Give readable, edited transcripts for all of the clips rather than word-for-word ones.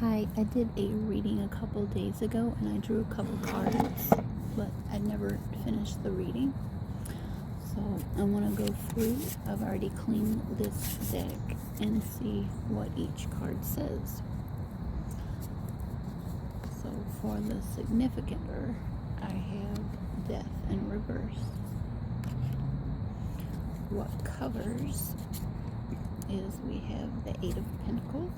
Hi, I did a reading a couple days ago and I drew a couple cards, but I never finished the reading. So I want to go through. I've already cleaned this deck and see what each card says. So for the significator, I have Death in reverse. What covers is we have the Eight of Pentacles.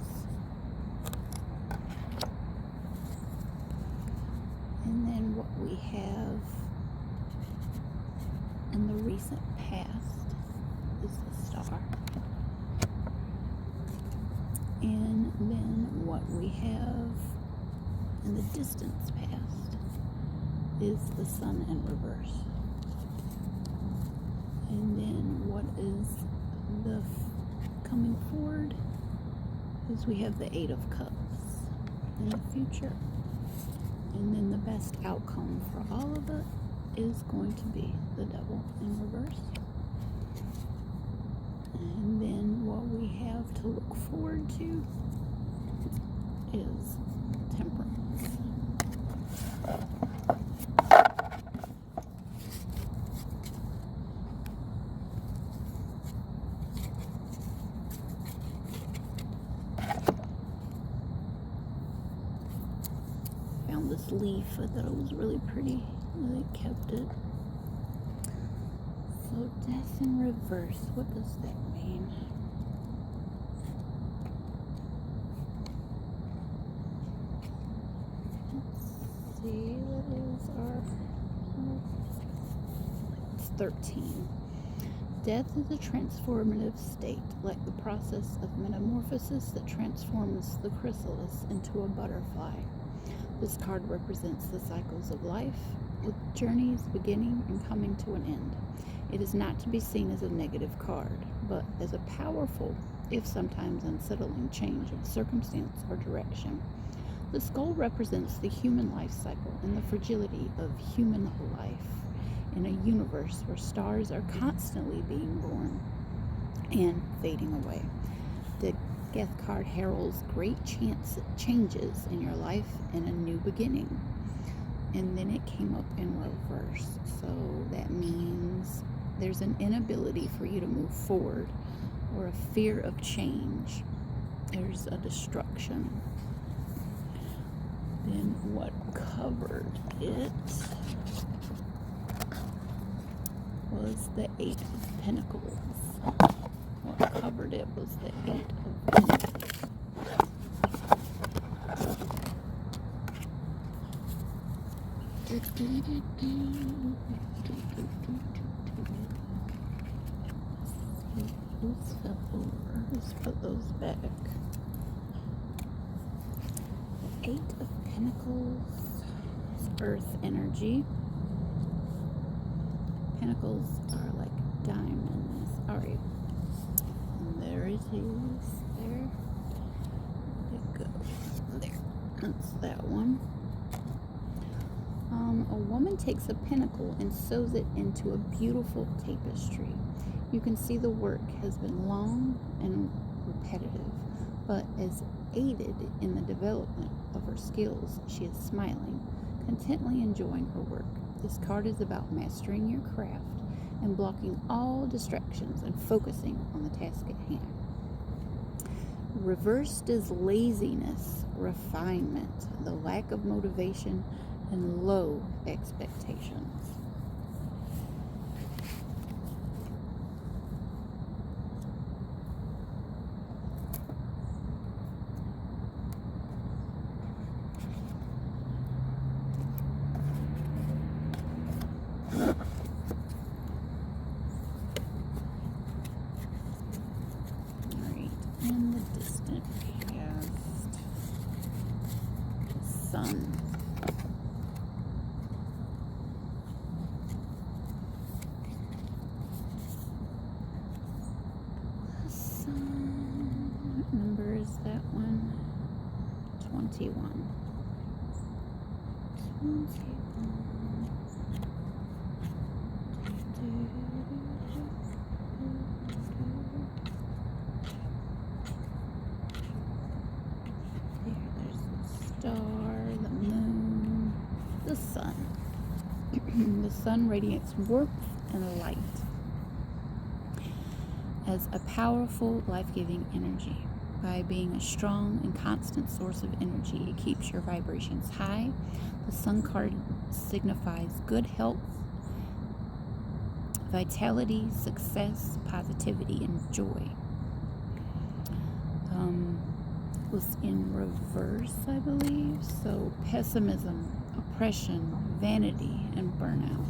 And then what we have in the recent past is the Star. And then what we have in the distance past is the Sun in reverse. And then what is the coming forward is we have the Eight of Cups in the future. And then the best outcome for all of it is going to be the Devil in reverse. And then what we have to look forward to is Temperance. Found this leaf. I thought it was really pretty. I kept it. So Death in reverse. What does that mean? Let's see. That is our... It's 13. Death is a transformative state, like the process of metamorphosis that transforms the chrysalis into a butterfly. This card represents the cycles of life, with journeys beginning and coming to an end. It is not to be seen as a negative card, but as a powerful, if sometimes unsettling, change of circumstance or direction. The skull represents the human life cycle and the fragility of human life in a universe where stars are constantly being born and fading away. The Death card heralds great changes in your life and a new beginning. And then it came up in reverse. So that means there's an inability for you to move forward or a fear of change. There's a destruction. Then what covered it was the Eight of Pentacles. What covered it was the Eight of Pentacles. Those fell over. Let's put those back. Eight of Pentacles. It's earth energy. Pentacles are like diamonds. Alright. And there it is. There it goes. There. That's that one. A woman takes a pentacle and sews it into a beautiful tapestry. You can see the work has been long and repetitive, but as aided in the development of her skills, she is smiling, contently enjoying her work. This card is about mastering your craft and blocking all distractions and focusing on the task at hand. Reversed is laziness, refinement, the lack of motivation, and low expectations. Alright, in the distant past, the sun. What number is that one? 21. 21. There's the star, the moon, the sun. The sun radiates warmth and light as a powerful, life-giving energy. By being a strong and constant source of energy, it keeps your vibrations high. The sun card signifies good health, vitality, success, positivity, and joy. Was in reverse, I believe. So pessimism, oppression, vanity, and burnout.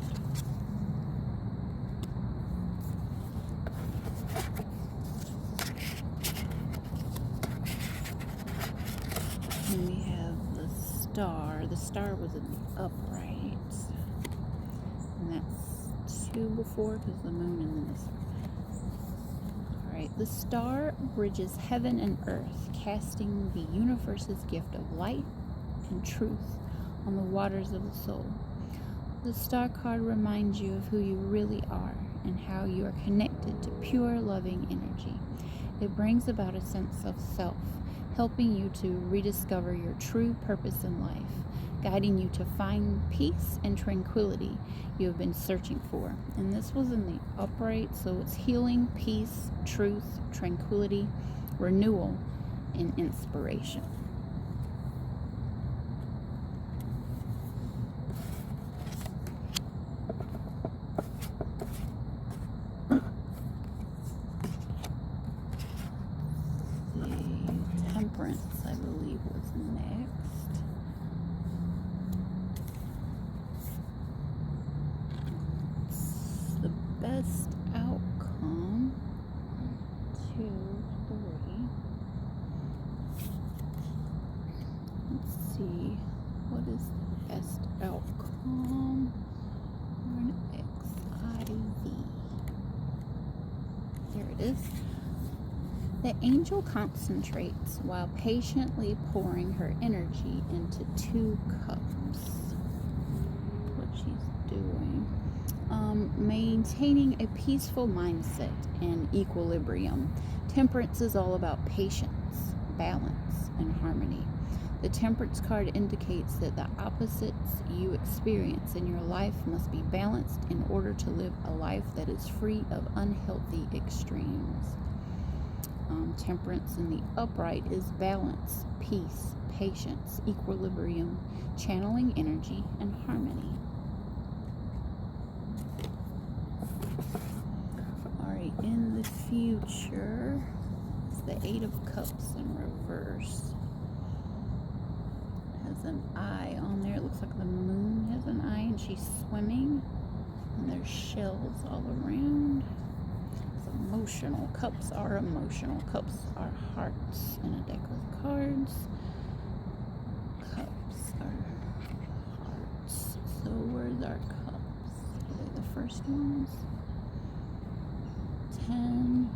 And we have the star. The star was in the upright. And that's 2 before because the moon is in this. Alright, the star bridges heaven and earth, casting the universe's gift of light and truth on the waters of the soul. The star card reminds you of who you really are and how you are connected to pure, loving energy. It brings about a sense of self, helping you to rediscover your true purpose in life, guiding you to find peace and tranquility you have been searching for. And this was in the upright, so it's healing, peace, truth, tranquility, renewal, and inspiration. The Temperance, I believe, was next. It's the best outcome. 1, 2, 3. Let's see. What is the best outcome? Or an XIV. There it is. The angel concentrates while patiently pouring her energy into 2 cups. What she's doing. Maintaining a peaceful mindset and equilibrium. Temperance is all about patience, balance, and harmony. The Temperance card indicates that the opposites you experience in your life must be balanced in order to live a life that is free of unhealthy extremes. Temperance in the upright is balance, peace, patience, equilibrium, channeling energy, and harmony. Alright, in the future, it's the 8 of Cups in reverse. It has an eye on there. It looks like the moon has an eye and she's swimming. And there's shells all around. Emotional. Cups are emotional. Cups are hearts in a deck of cards. Cups are our cups? Are they the first ones? 10.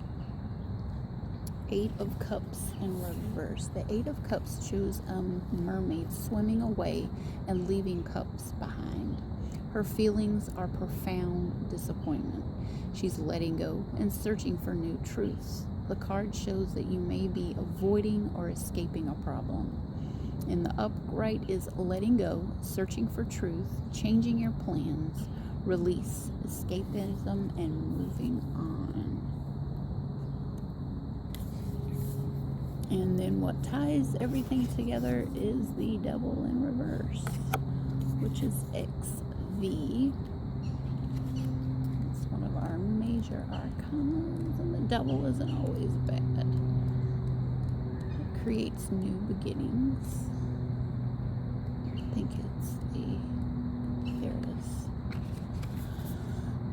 8 of Cups in reverse. The 8 of Cups shows a mermaid swimming away and leaving cups behind. Her feelings are profound disappointment. She's letting go and searching for new truths. The card shows that you may be avoiding or escaping a problem. In the upright is letting go, searching for truth, changing your plans, release, escapism, and moving on. And then what ties everything together is the Devil in reverse, which is XV. It's one of our major arcanas, and the Devil isn't always bad. It creates new beginnings. I think it's there it is.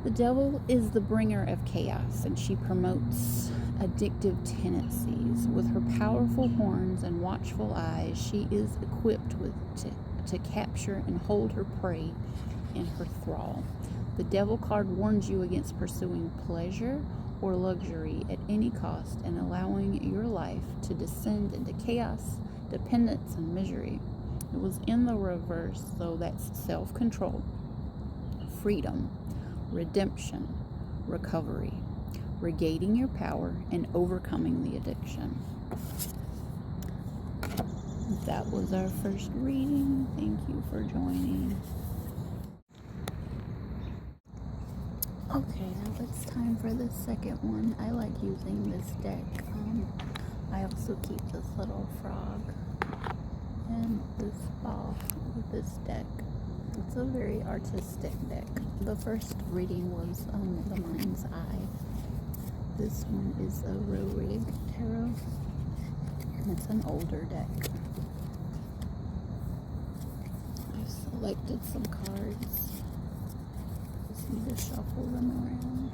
The Devil is the bringer of chaos, and she promotes addictive tendencies. With her powerful horns and watchful eyes, she is equipped to capture and hold her prey in her thrall. The Devil card warns you against pursuing pleasure or luxury at any cost and allowing your life to descend into chaos, dependence, and misery. It was in the reverse, so that's self-control, freedom, redemption, recovery, regaining your power, and overcoming the addiction. That was our first reading. Thank you for joining. Okay, now it's time for the second one. I like using this deck. I also keep this little frog and this ball with this deck. It's a very artistic deck. The first reading was The Mind's Eye. This one is a Rorig Tarot, and it's an older deck. I've selected some cards. Just need to shuffle them around.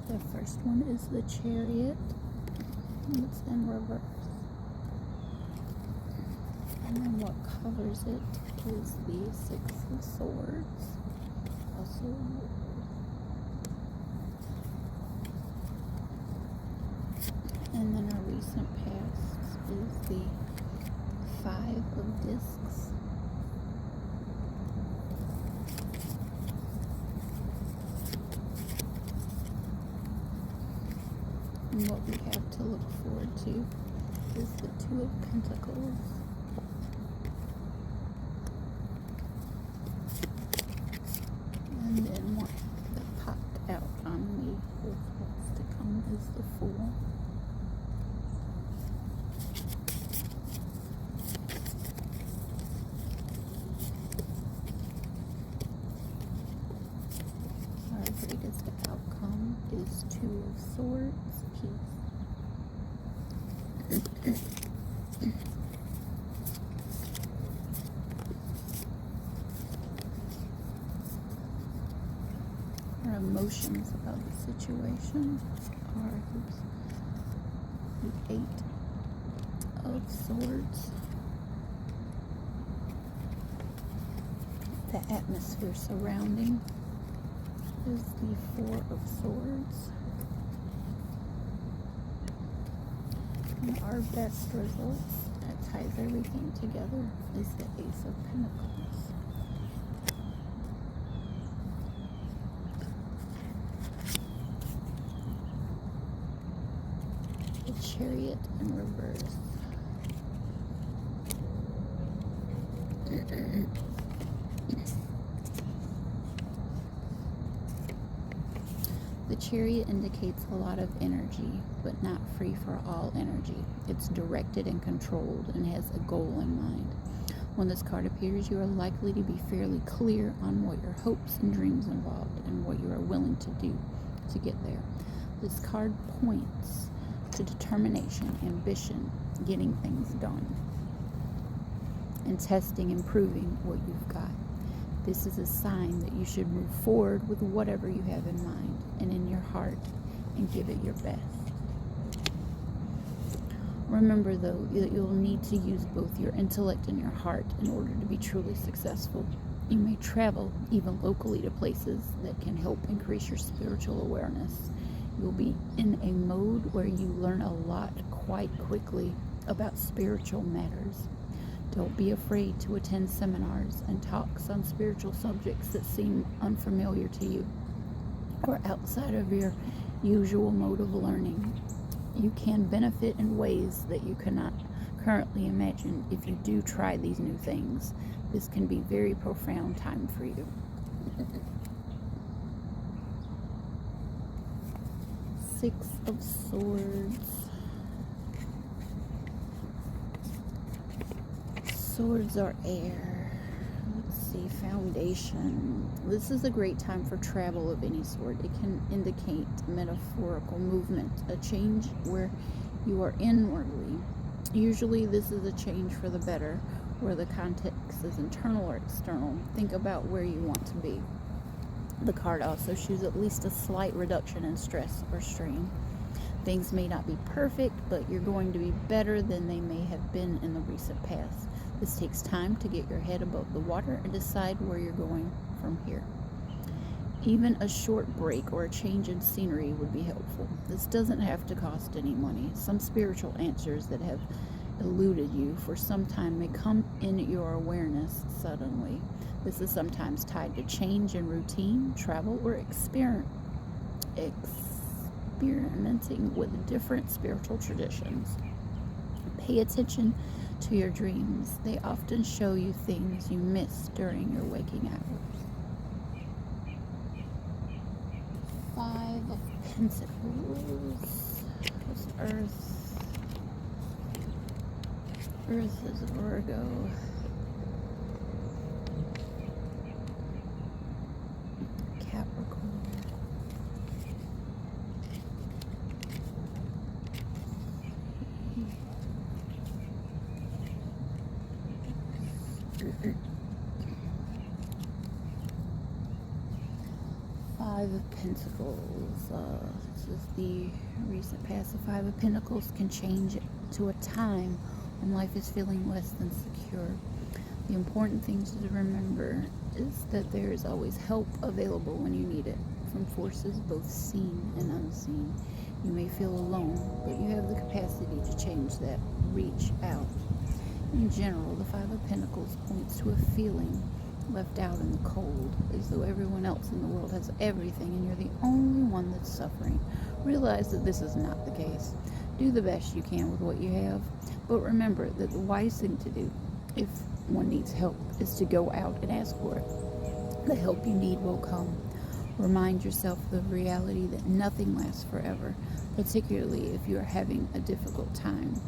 The first one is the Chariot, and it's in reverse. And then what covers it is the Six of Swords, also in reverse. And then our recent past is the Five of Discs. And what we have to look forward to is the Two of Pentacles. And then what that popped out on me with what's to come is the Fool. Our greatest outcome is Two of Swords. Our emotions about the situation are the Eight of Swords. The atmosphere surrounding is the Four of Swords. And our best results that ties everything together is the Ace of Pentacles. The Chariot in reverse. The Chariot indicates a lot of energy, but not free for all energy. It's directed and controlled and has a goal in mind. When this card appears, you are likely to be fairly clear on what your hopes and dreams involved and what you are willing to do to get there. This card points to determination, ambition, getting things done. and testing and proving what you've got. This is a sign that you should move forward with whatever you have in mind and in your heart and give it your best. Remember, though, that you'll need to use both your intellect and your heart in order to be truly successful. You may travel, even locally, to places that can help increase your spiritual awareness. You'll be in a mode where you learn a lot quite quickly about spiritual matters. Don't be afraid to attend seminars and talks on spiritual subjects that seem unfamiliar to you or outside of your usual mode of learning. You can benefit in ways that you cannot currently imagine if you do try these new things. This can be a very profound time for you. Six of Swords. Swords are air. Let's see, foundation. This is a great time for travel of any sort. It can indicate metaphorical movement, a change where you are inwardly. Usually this is a change for the better, where the context is internal or external. Think about where you want to be. The card also shows at least a slight reduction in stress or strain. Things may not be perfect, but you're going to be better than they may have been in the recent past. This takes time to get your head above the water and decide where you're going from here. Even a short break or a change in scenery would be helpful. This doesn't have to cost any money. Some spiritual answers that have eluded you for some time may come in your awareness suddenly. This is sometimes tied to change in routine, travel, or experimenting with different spiritual traditions. Pay attention to your dreams. They often show you things you missed during your waking hours. 5 of Pentacles. What's Earth? Earth is Virgo. Capricorn. Five of Pentacles. This is the recent past. The Five of Pentacles can change to a time when life is feeling less than secure. The important thing to remember is that there is always help available when you need it, from forces both seen and unseen. You may feel alone, but you have the capacity to change that. Reach out. In general, the Five of Pentacles points to a feeling left out in the cold, as though everyone else in the world has everything and you're the only one that's suffering. Realize that this is not the case. Do the best you can with what you have, but remember that the wise thing to do, if one needs help, is to go out and ask for it. The help you need will come. Remind yourself of the reality that nothing lasts forever, particularly if you are having a difficult time,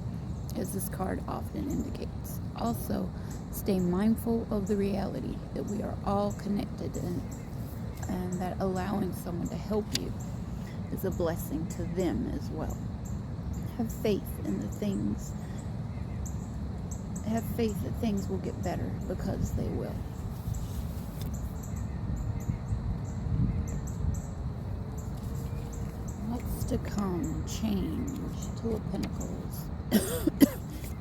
as this card often indicates. Also, stay mindful of the reality that we are all connected, and that allowing someone to help you is a blessing to them as well. Have faith in the things. Have faith that things will get better, because they will. What's to come? Change. Two of Pentacles.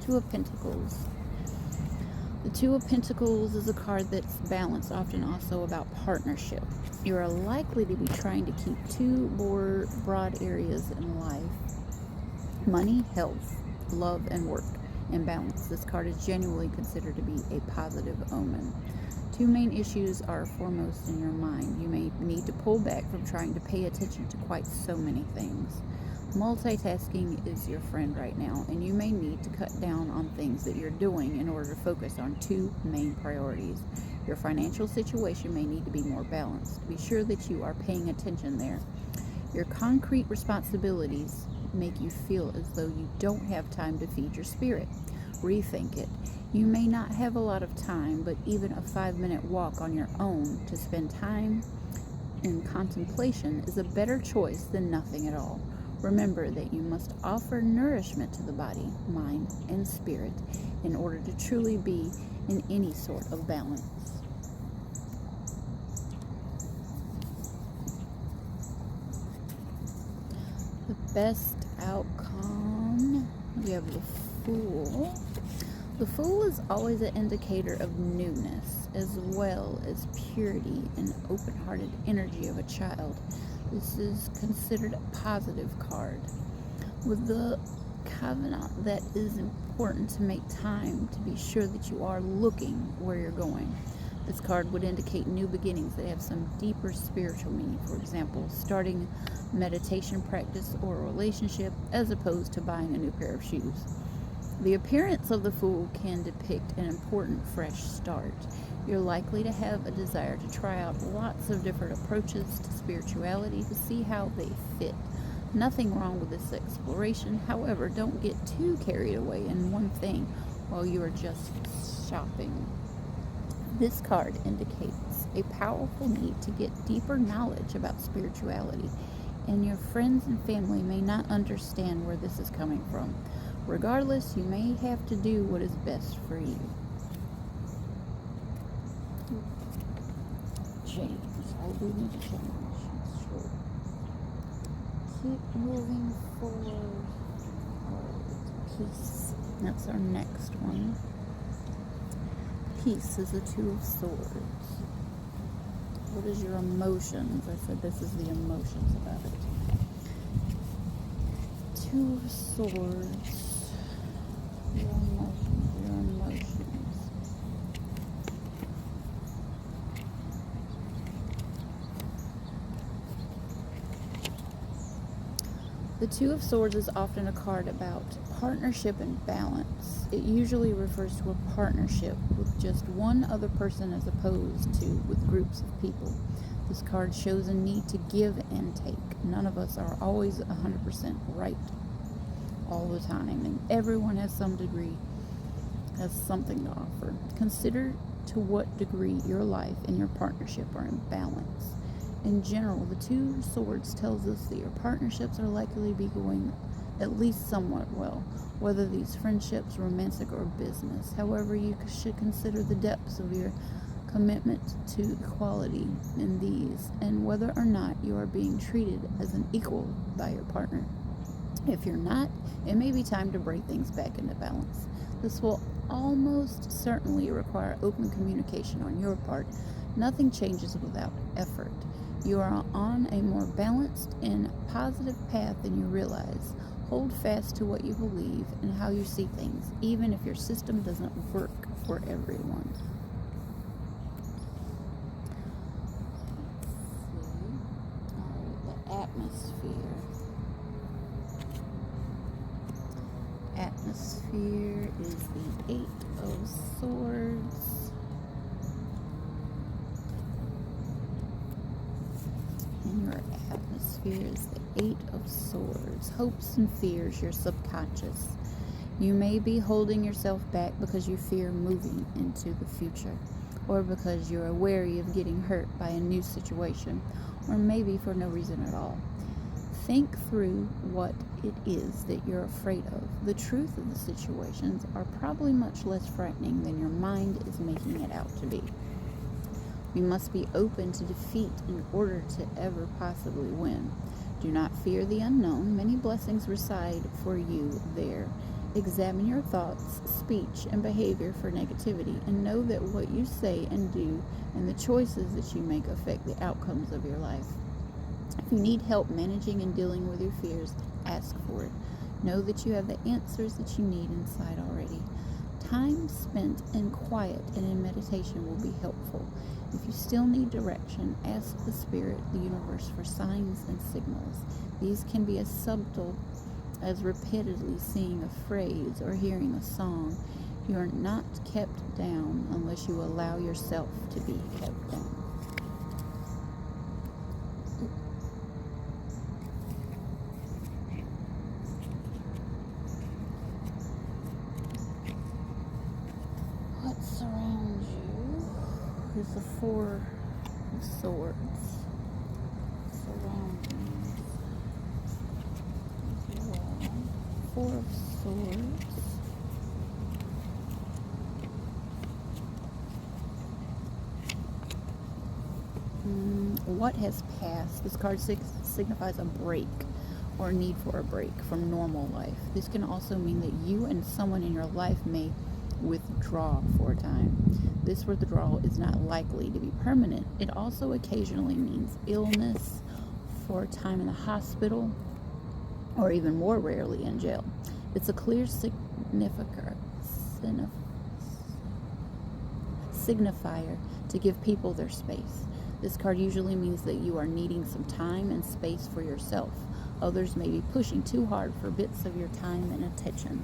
Two of Pentacles. The Two of Pentacles is a card that's balanced, often also about partnership. You are likely to be trying to keep two more broad areas in life: money, health, love, and work in balance. This card is genuinely considered to be a positive omen. Two main issues are foremost in your mind. You may need to pull back from trying to pay attention to quite so many things. Multitasking is your friend right now, and you may need to cut down on things that you're doing in order to focus on two main priorities. Your financial situation may need to be more balanced. Be sure that you are paying attention there. Your concrete responsibilities make you feel as though you don't have time to feed your spirit. Rethink it. You may not have a lot of time, but even a 5-minute walk on your own to spend time in contemplation is a better choice than nothing at all. Remember that you must offer nourishment to the body, mind, and spirit in order to truly be in any sort of balance. The best outcome, we have the Fool. The Fool is always an indicator of newness, as well as purity and open-hearted energy of a child. This is considered a positive card, with the caveat that it is important to make time to be sure that you are looking where you're going. This card would indicate new beginnings that have some deeper spiritual meaning. For example, starting meditation practice or a relationship as opposed to buying a new pair of shoes. The appearance of the Fool can depict an important fresh start. You're likely to have a desire to try out lots of different approaches to spirituality to see how they fit. Nothing wrong with this exploration. However, don't get too carried away in one thing while you are just shopping. This card indicates a powerful need to get deeper knowledge about spirituality, and your friends and family may not understand where this is coming from. Regardless, you may have to do what is best for you. James, I do need to change. Sure. Keep moving forward. Peace. That's our next one. Peace is a Two of Swords. What is your emotions? I said this is the emotions about it. Two of Swords. Your emotions. The Two of Swords is often a card about partnership and balance. It usually refers to a partnership with just one other person as opposed to with groups of people. This card shows a need to give and take. None of us are always 100% right all the time, and everyone has some degree, has something to offer. Consider to what degree your life and your partnership are in balance. In general, the Two of Swords tells us that your partnerships are likely to be going at least somewhat well, whether these friendships, romantic or business. However, you should consider the depths of your commitment to equality in these, and whether or not you are being treated as an equal by your partner. If you're not, it may be time to bring things back into balance. This will almost certainly require open communication on your part. Nothing changes without effort. You are on a more balanced and positive path than you realize. Hold fast to what you believe and how you see things, even if your system doesn't work for everyone. Let's see. All right, the atmosphere. Atmosphere is the Eight of Swords. And your atmosphere is the Eight of Swords. Hopes and fears, your subconscious. You may be holding yourself back because you fear moving into the future, or because you're wary of getting hurt by a new situation, or maybe for no reason at all. Think through what it is that you're afraid of. The truth of the situations are probably much less frightening than your mind is making it out to be. You must be open to defeat in order to ever possibly win. Do not fear the unknown. Many blessings reside for you there. Examine your thoughts, speech, and behavior for negativity, and know that what you say and do and the choices that you make affect the outcomes of your life. If you need help managing and dealing with your fears, ask for it. Know that you have the answers that you need inside already. Time spent in quiet and in meditation will be helpful. If you still need direction, ask the Spirit, the universe, for signs and signals. These can be as subtle as repeatedly seeing a phrase or hearing a song. You are not kept down unless you allow yourself to be kept down. What surrounds you is the Four of Swords. Surroundings. Four of Swords. What has passed? This card signifies a break or need for a break from normal life. This can also mean that you and someone in your life may withdraw for a time. This withdrawal is not likely to be permanent. It also occasionally means illness, for a time in the hospital, or even more rarely in jail. It's a clear signifier to give people their space. This card usually means that you are needing some time and space for yourself. Others may be pushing too hard for bits of your time and attention.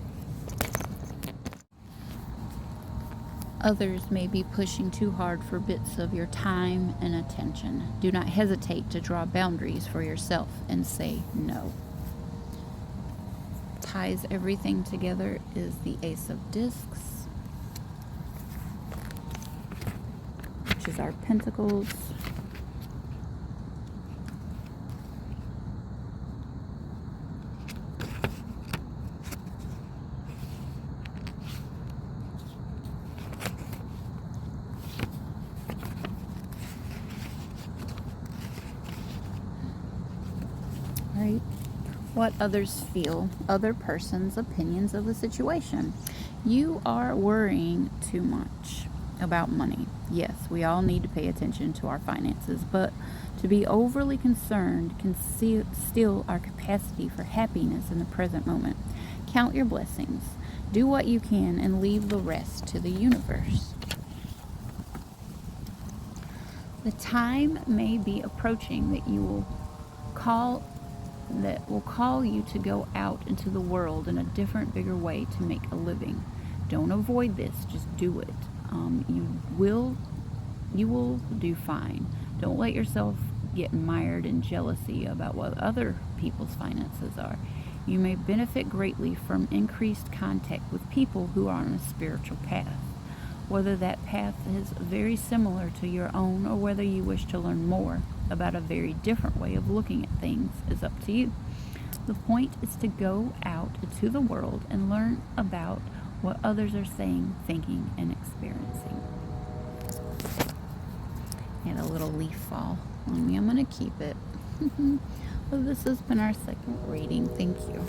Others may be pushing too hard for bits of your time and attention. Do not hesitate to draw boundaries for yourself and say no. Ties everything together is the Ace of Discs, which is our Pentacles. Right? What others feel, other person's opinions of the situation. You are worrying too much about money. Yes, we all need to pay attention to our finances, but to be overly concerned can steal our capacity for happiness in the present moment. Count your blessings. Do what you can and leave the rest to the universe. The time may be approaching that will call you to go out into the world in a different, bigger way to make a living. Don't avoid this, just do it. You will do fine. Don't let yourself get mired in jealousy about what other people's finances are. You may benefit greatly from increased contact with people who are on a spiritual path. Whether that path is very similar to your own or whether you wish to learn more about a very different way of looking at things is up to you. The point is to go out into the world and learn about what others are saying, thinking, and experiencing. Had a little leaf fall on me. I'm going to keep it. Well, this has been our second reading. Thank you.